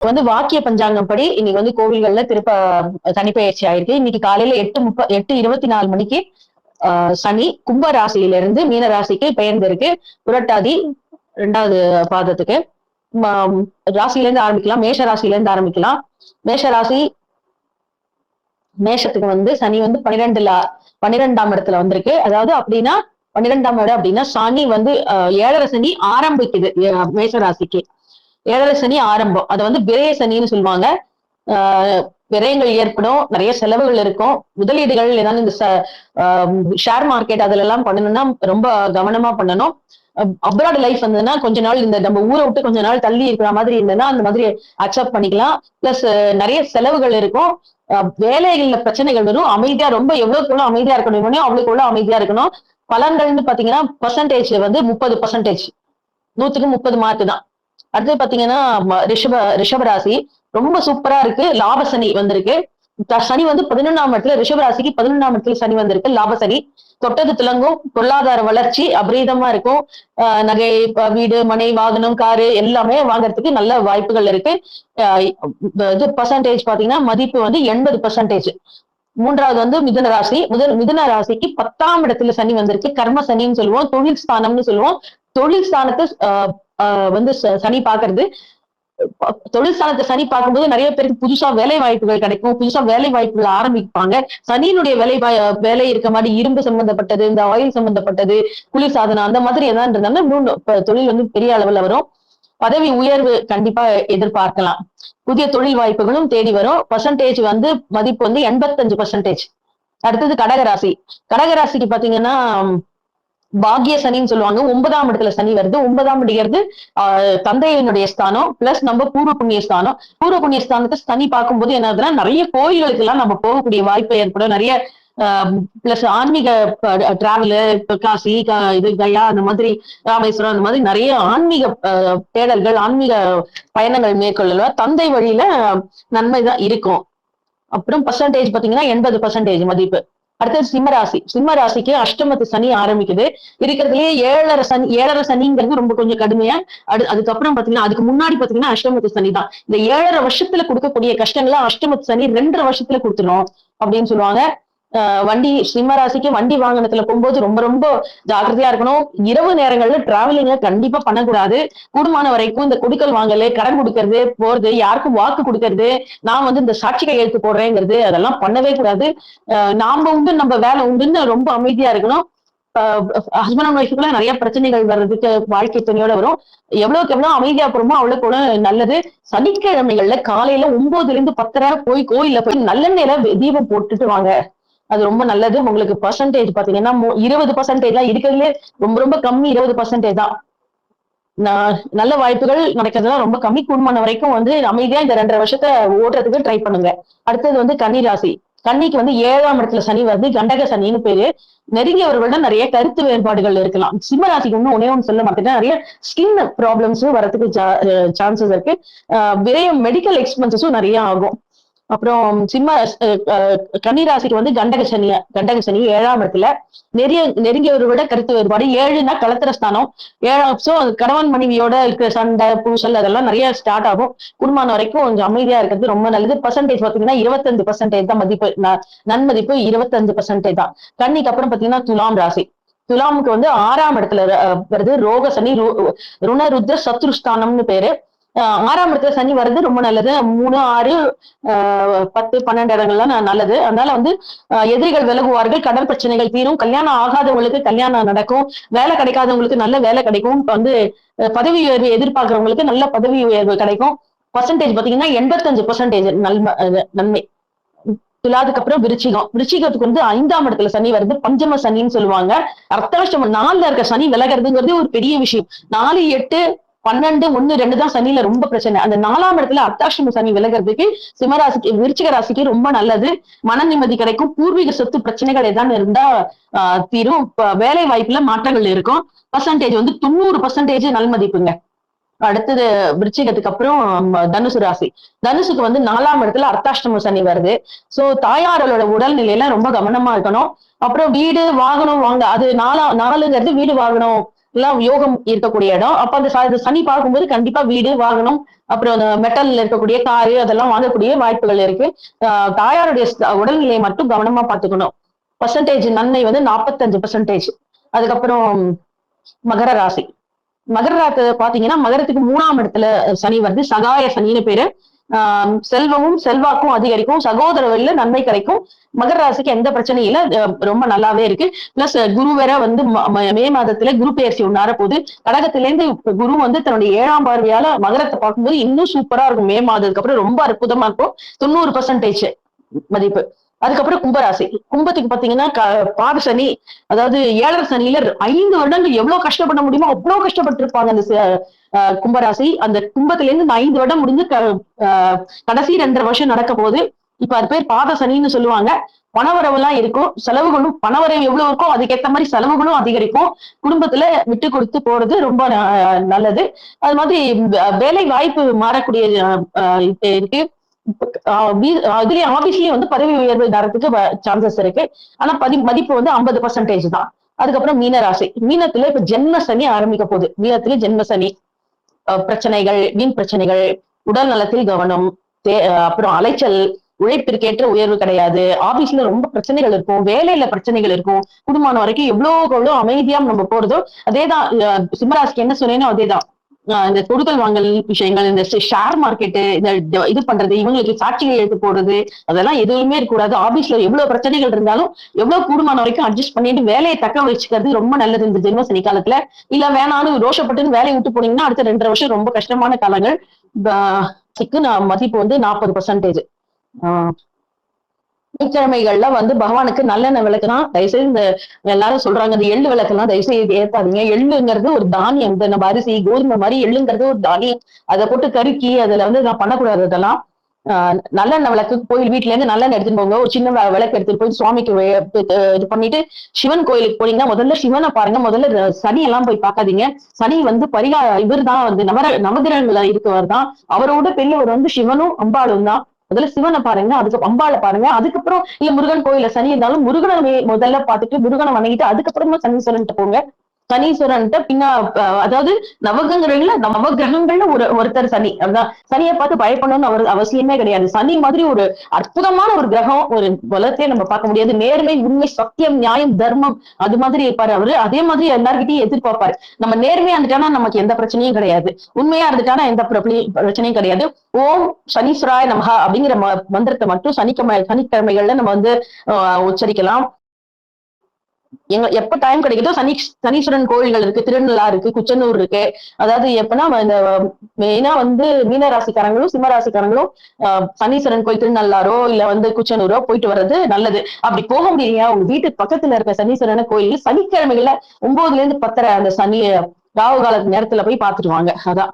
வாக்கிய பஞ்சாங்கம் படி இன்னைக்கு கோவில்கள்ல தனிப்பெயர்ச்சி ஆயிருக்கு. இன்னைக்கு காலையில 8:24 சனி கும்ப ராசியிலிருந்து மீன ராசிக்கு பெயர்ந்திருக்கு. புரட்டாதி 2வது பாதத்துக்கு ராசியில இருந்து ஆரம்பிக்கலாம். மேஷ ராசியில இருந்து ஆரம்பிக்கலாம். மேஷ ராசி மேஷத்துக்கு சனி 12ஆம் இடத்துல வந்திருக்கு. அதாவது அப்படின்னா 12ஆம் இடம் அப்படின்னா சனி 7.5 சனி ஆரம்பிக்குது மேஷ ராசிக்கு. 7.5 சனி ஆரம்பம். அதை விரய சனின்னு சொல்லுவாங்க. விரயங்கள் ஏற்படும், நிறைய செலவுகள் இருக்கும். முதலீடுகள் ஏதாவது இந்த ஷேர் மார்க்கெட் அதுல எல்லாம் பண்ணணும்னா ரொம்ப கவனமா பண்ணணும். அப்ராட் லைஃப் வந்ததுன்னா கொஞ்ச நாள் இந்த நம்ம ஊரை விட்டு கொஞ்ச நாள் தள்ளி இருக்கிற மாதிரி இருந்ததுன்னா அந்த மாதிரி அக்செப்ட் பண்ணிக்கலாம். பிளஸ் நிறைய செலவுகள் இருக்கும். வேலைகள்ல பிரச்சனைகள் வரும். அமைதியா ரொம்ப எவ்வளவுக்கு அமைதியா இருக்கணும் அவ்வளவுக்கு அமைதியா இருக்கணும். பலன்கள்னு பாத்தீங்கன்னா பர்சன்டேஜ் 30%, 100க்கு 30 மார்க் தான். அடுத்து பாத்தீங்கன்னா ரிஷபராசி ரொம்ப சூப்பரா இருக்கு. லாபசனி வந்திருக்கு. சனி 11ஆம் இடத்துல, ரிஷபராசிக்கு 11ஆம் இடத்துல சனி வந்திருக்கு. லாபசனி தொட்டது துலங்கும். பொருளாதார வளர்ச்சி அபரீதமா இருக்கும். நகை, வீடு, மனை, வாகனம், காரு எல்லாமே வாங்கறதுக்கு நல்ல வாய்ப்புகள் இருக்கு. இது பர்சன்டேஜ் பாத்தீங்கன்னா மதிப்பு 80%. மூன்றாவது மிதுன ராசி. மிதுன ராசிக்கு 10ஆம் இடத்துல சனி வந்திருக்கு. கர்ம சனின்னு சொல்லுவோம், தொழில் ஸ்தானம்னு சொல்லுவோம். தொழில் ஸ்தானத்தை சனி பாக்குறது. தொழில் ஸ்தானத்தை சனி பார்க்கும்போது நிறைய பேருக்கு புதுசா வேலை வாய்ப்புகள் கிடைக்கும். புதுசா வேலை வாய்ப்புகள் ஆரம்பிப்பாங்க. சனியினுடைய வேலை இருக்க மாதிரி இரும்பு சம்பந்தப்பட்டது, இந்த ஆயில் சம்பந்தப்பட்டது, குளிர் சாதனம் அந்த மாதிரி ஏதாவது இருந்தாலும் இன்னும் தொழில் பெரிய அளவுல வரும். பதவி உயர்வு கண்டிப்பா எதிர்பார்க்கலாம். புதிய தொழில் வாய்ப்புகளும் தேடி வரும். பர்சன்டேஜ் மதிப்பு 85%. அடுத்தது கடகராசி. கடகராசிக்கு பாத்தீங்கன்னா பாக்கிய சனின்னு சொல்லுவாங்க. 9ஆம் இடத்துல சனி வருது. 9ஆம் இடங்கிறது தந்தையினுடைய ஸ்தானம் பிளஸ் நம்ம பூர்வ புண்ணிய ஸ்தானம். பூர்வ புண்ணிய ஸ்தானத்தை சனி பார்க்கும்போது என்ன ஆகுதுன்னா நிறைய கோயில்களுக்கு எல்லாம் நம்ம போகக்கூடிய வாய்ப்பு ஏற்படும். நிறைய பிளஸ் ஆன்மீக டிராவலு, காசி, இது கயா அந்த மாதிரி, ராமேஸ்வரம் அந்த மாதிரி நிறைய ஆன்மீக தேடல்கள், ஆன்மீக பயணங்கள் மேற்கொள்ளலாம். தந்தை வழியில நன்மைதான் இருக்கும். அப்புறம் பர்சன்டேஜ் பாத்தீங்கன்னா 80% மதிப்பு. அடுத்தது சிம்மராசி. சிம்மராசிக்கு அஷ்டமத்து சனி ஆரம்பிக்குது. இருக்கிறதுலயே 7.5 சனிங்கிறது ரொம்ப கொஞ்சம் கடுமையா. அதுக்கப்புறம் பாத்தீங்கன்னா அதுக்கு முன்னாடி பாத்தீங்கன்னா அஷ்டமத்து சனி தான். இந்த 7.5 வருஷத்துல கொடுக்கக்கூடிய கஷ்டங்களை அஷ்டமத்து சனி 2.5 வருஷத்துல கொடுத்துரும் அப்படின்னு சொல்லுவாங்க. சிம்மராசிக்கு வண்டி வாகனத்துல போகும்போது ரொம்ப ரொம்ப ஜாக்கிரதையா இருக்கணும். இரவு நேரங்கள்ல டிராவலிங்க கண்டிப்பா பண்ணக்கூடாது. கூடுமான வரைக்கும் இந்த கொடுக்கல் வாங்கல, கடன் கொடுக்கறது, போறது, யாருக்கும் வாக்கு கொடுக்கறது, நான் இந்த சாட்சி கையெழுத்து போடுறேங்கிறது அதெல்லாம் பண்ணவே கூடாது. நாம உண்டு நம்ம வேலை உண்டுன்னு ரொம்ப அமைதியா இருக்கணும். ஹஸ்பண்ட் அண்ட் ஒய்ஃபுக்குள்ள நிறைய பிரச்சனைகள் வர்றதுக்கு வாழ்க்கை துணையோட வரும். எவ்வளவுக்கு எவ்வளவு அமைதியா போறோமோ அவ்வளவுக்கு நல்லது. சனிக்கிழமைகள்ல காலையில 9ல இருந்து 10:30 போய் கோயில்ல போய் நல்லெண்ணெயில தீபம் போட்டுட்டு வாங்க. அது ரொம்ப நல்லது. உங்களுக்கு பர்சன்டேஜ் பாத்தீங்கன்னா 20% தான் இருக்கிறதுலே ரொம்ப ரொம்ப கம்மி. 20% தான். நல்ல வாய்ப்புகள் நடக்கிறதுலாம் ரொம்ப கம்மி. கூடுமான வரைக்கும் அமைதியா இந்த 2.5 வருஷத்தை ஓடுறதுக்கு ட்ரை பண்ணுங்க. அடுத்தது கன்னிராசி. கன்னிக்கு 7ஆம் இடத்துல சனி கண்டக சனின்னு பேரு. நெருங்கியவர்களிடம் நிறைய கருத்து வேறுபாடுகள் இருக்கலாம். சிம்மராசிக்கு ஒன்னே ஒன்று சொல்ல மாட்டேன், நிறைய ஸ்கின் ப்ராப்ளம்ஸும் வரதுக்கு சான்சஸ் இருக்கு. விரயம் மெடிக்கல் எக்ஸ்பென்சஸும் நிறைய ஆகும். அப்புறம் கன்னிராசிக்கு கண்டக சனி 7ஆம் இடத்துல. நெருங்கியவரை விட கருத்து வேறுபாடு. 7னா கலத்திரஸ்தானம். 7 சோ கணவன் மனைவியோட இருக்கிற சண்டை, பூசல் அதெல்லாம் நிறைய ஸ்டார்ட் ஆகும். குடும்பமான வரைக்கும் கொஞ்சம் அமைதியா இருக்கிறது ரொம்ப நல்லது. பர்சன்டேஜ் பாத்தீங்கன்னா 25% தான் மதிப்பு. நன்மதிப்பு 25% தான். கன்னிக்கு அப்புறம் பாத்தீங்கன்னா துலாம் ராசி. துலாமுக்கு 6ஆம் இடத்துல வருது ரோக சனி. ருணருத்ர சத்ருஸ்தானம்னு பேரு. 6ஆம் இடத்துல சனி வர்றது ரொம்ப நல்லது. 3, 6, 10, 12 இடங்கள்லாம் நல்லது. அதனால எதிரிகள் விலகுவார்கள், கடல் பிரச்சனைகள் தீரும், கல்யாணம் ஆகாதவங்களுக்கு கல்யாணம் நடக்கும், வேலை கிடைக்காதவங்களுக்கு நல்ல வேலை கிடைக்கும், பதவி உயர்வு எதிர்பார்க்கிறவங்களுக்கு நல்ல பதவி உயர்வு கிடைக்கும். பர்சன்டேஜ் பாத்தீங்கன்னா 85% நன்மை. துலாதுக்கு அப்புறம் விருச்சிகத்துக்கு 5ஆம் இடத்துல சனி வருது. பஞ்சம சனின்னு சொல்லுவாங்க. அர்த்தாஷ்டமம் 4ல இருக்க சனி விலகிறதுங்கிறது ஒரு பெரிய விஷயம். 4, 8, 12, 1, 2 தான் சனியில ரொம்ப பிரச்சனை. அந்த 4ஆம் இடத்துல அர்த்தாஷ்டம சனி விலகிறதுக்கு சிம்மராசிக்கு, விருச்சிக ராசிக்கு ரொம்ப நல்லது. மன நிம்மதி கிடைக்கும். பூர்வீக சொத்து பிரச்சனைகள் ஏதாவது இருந்தா தீரும். வேலை வாய்ப்புல மாற்றங்கள் இருக்கும். பர்சன்டேஜ் 90% நல்மதிப்புங்க. அடுத்தது விருச்சிகத்துக்கு அப்புறம் தனுசு ராசி. தனுசுக்கு 4ஆம் இடத்துல அர்த்தாஷ்டம சனி வருது. சோ தாயாரோட உடல்நிலையில ரொம்ப கவனமா இருக்கணும். அப்புறம் வீடு வாகனம் வாங்க, அது 4ங்கிறது வீடு வாங்கணும், எல்லாம் யோகம் இருக்கக்கூடிய இடம். அப்ப அந்த சனி பார்க்கும்போது கண்டிப்பா வீடு, வாகனம், அப்புறம் அந்த மெட்டல்ல இருக்கக்கூடிய காரு அதெல்லாம் வாங்கக்கூடிய வாய்ப்புகள் இருக்கு. தாயாருடைய உடல்நிலையை மட்டும் கவனமா பார்த்துக்கணும். பர்சன்டேஜ் நன்மை வந்து 45%. அதுக்கப்புறம் மகர ராசி. மகர ராசி பாத்தீங்கன்னா மகரத்துக்கு 3ஆம் இடத்துல சனி வருது. சகாய சனின்னு பேரு. செல்வமும் செல்வாக்கும் அதிகரிக்கும். சகோதர வழியில நன்மை கிடைக்கும். மகர ராசிக்கு எந்த பிரச்சனையும் இல்ல. ரொம்ப நல்லாவே இருக்கு. பிளஸ் குரு வேற வந்து மே மாதத்துல குரு பெயர்ச்சி ஒண்ணார போகுது. கடகத்திலேருந்து குரு வந்து தன்னுடைய 7ஆம் பார்வையால மகரத்தை பார்க்கும்போது இன்னும் சூப்பரா இருக்கும். மே மாதத்துக்கு அப்புறம் ரொம்ப அற்புதமா இருக்கும். 90% மதிப்பு. அதுக்கப்புறம் கும்பராசி. கும்பத்துக்கு பாத்தீங்கன்னா பாத சனி, அதாவது 7 சனியில 5 வருடங்கள் எவ்வளவு கஷ்டப்பட முடியுமோ அவ்வளவு கஷ்டப்பட்டு இருப்பாங்க அந்த கும்பராசி. அந்த கும்பத்துல இருந்து இந்த 5 வருடம் முடிஞ்சு கடைசி 2.5 வருஷம் நடக்க போகுது. இப்ப அது பேர் பாத சனின்னு சொல்லுவாங்க. பணவரவு எல்லாம் இருக்கும். செலவுகளும் பணவரவு எவ்வளவு இருக்கோ அதுக்கேற்ற மாதிரி செலவுகளும் அதிகரிக்கும். குடும்பத்துல விட்டு கொடுத்து போறது ரொம்ப நல்லது. அது மாதிரி வேலை வாய்ப்பு மாறக்கூடிய இருக்கு. அதுலயும் ஆபீஸ்லயும் வந்து பதவி உயர்வு தரத்துக்கு சான்சஸ் இருக்கு. ஆனா மதிப்பு வந்து 50% தான். அதுக்கப்புறம் மீனராசி. மீனத்துல இப்ப ஜென்ம சனி ஆரம்பிக்க போகுது. மீனத்துல ஜென்ம சனி, பிரச்சனைகள், வீண் பிரச்சனைகள், உடல் நலத்தில் கவனம், அப்புறம் அலைச்சல், உழைப்பிற்கேற்ற உயர்வு கிடையாது. ஆபீஸ்ல ரொம்ப பிரச்சனைகள் இருக்கும். வேலையில பிரச்சனைகள் இருக்கும். குடும்பம் வரைக்கும் எவ்வளவு அமைதியா நம்ம போறதோ அதேதான். சிம்மராசிக்கு என்ன சொன்னேனோ அதேதான். இந்த கொடுக்கல் வாங்கல் விஷயங்கள், இந்த ஷேர் மார்க்கெட், இந்த இது பண்றது, இவங்களுக்கு சாட்சிகள் எழுத்து போடுறது, அதெல்லாம் எதுவுமே இருக்கக்கூடாது. ஆபீஸ்ல எவ்வளவு பிரச்சனைகள் இருந்தாலும் எவ்வளவு கூடுமான வரைக்கும் அட்ஜஸ்ட் பண்ணிட்டு வேலையை தக்க வச்சுக்கிறது ரொம்ப நல்லது இந்த ஜென்ம சனி காலத்துல. இல்ல வேணாலும் ரோஷப்பட்டுன்னு வேலையை விட்டு போனீங்கன்னா அடுத்த 2.5 வருஷம் ரொம்ப கஷ்டமான காலங்கள். மதிப்பு வந்து 40%. சனிக்கிழமைகள்ல வந்து பகவானுக்கு நல்லெண்ணெய் விளக்குனா தயவுசெய்து இந்த எல்லாரும் சொல்றாங்க இந்த எள்ளு விளக்கெல்லாம் தயவுசெய்து ஏத்தாதீங்க. எள்ளுங்கிறது ஒரு தானியம். இந்த நம்ம அரிசி கோதுமை மாதிரி எள்ளுங்கிறது ஒரு தானியம். அதை போட்டு கருக்கி அதுல வந்து நான் பண்ணக்கூடாது. அதெல்லாம் நல்லெண்ணெய் விளக்கு கோயில் வீட்டுல இருந்து நல்லெண்ணெய் எடுத்துட்டு போங்க. ஒரு சின்ன விளக்கு எடுத்துட்டு போய் சுவாமிக்கு இது பண்ணிட்டு சிவன் கோயிலுக்கு போனீங்கன்னா முதல்ல சிவனை பாருங்க. முதல்ல சனி எல்லாம் போய் பார்க்காதீங்க. சனி வந்து இவர் தான் வந்து நவகிரகங்கள இருக்கவர் தான். அவரோட பெரியவர் வந்து சிவனும் அம்பாளும் தான். முதல்ல சிவனை பாருங்க, அதுக்கு அம்பாளை பாருங்க. அதுக்கப்புறம் இல்ல முருகன் கோயில சனி இருந்தாலும் முருகனை முதல்ல பார்த்துட்டு முருகனை வணங்கிட்டு அதுக்கப்புறமா சனீஸ்வரன்ட்டு போங்க. சனீஸ்வரன்ட்ட அதாவது நவகிரகங்கள்ல ஒருத்தர் சனி. அதுதான் சனியை பார்த்து பயப்படணும்னு அவசியமே கிடையாது. சனி மாதிரி ஒரு அற்புதமான ஒரு கிரகம் ஒரு உலகத்தையே நம்ம பார்க்க முடியாது. நேர்மை, உண்மை, சத்தியம், நியாயம், தர்மம் அது மாதிரி இருப்பாரு அவரு. அதே மாதிரி எல்லார்கிட்டையும் எதிர்பார்ப்பாரு. நம்ம நேர்மையா இருந்துட்டானா நமக்கு எந்த பிரச்சனையும் கிடையாது. உண்மையா இருந்துட்டானா எந்த பிரச்சனையும் கிடையாது. ஓம் சனீஸ்வராய நமஹா அப்படிங்கிற மந்திரத்தை மட்டும் சனிக்கிழமைகள்ல நம்ம வந்து உச்சரிக்கலாம். எப்ப டைம் கிடைக்குதோ சனீஸ்வரன் கோயில்கள் இருக்கு. திருநள்ளா இருக்கு, குச்சனூர் இருக்கு. அதாவது எப்பன்னா இந்த மெயினா வந்து மீனராசிக்காரங்களும் சிம்மராசிக்காரங்களும் சனீஸ்வரன் கோயில் திருநள்ளாரோ இல்ல வந்து குச்சனூரோ போயிட்டு வர்றது நல்லது. அப்படி போக முடியலையா உங்க வீட்டுக்கு பக்கத்துல இருக்க சனீஸ்வரன் கோயில் சனிக்கிழமைகள்ல 9ல இருந்து 10:30 அந்த சனி ராகு கால நேரத்துல போய் பாத்துட்டு வாங்க. அதான்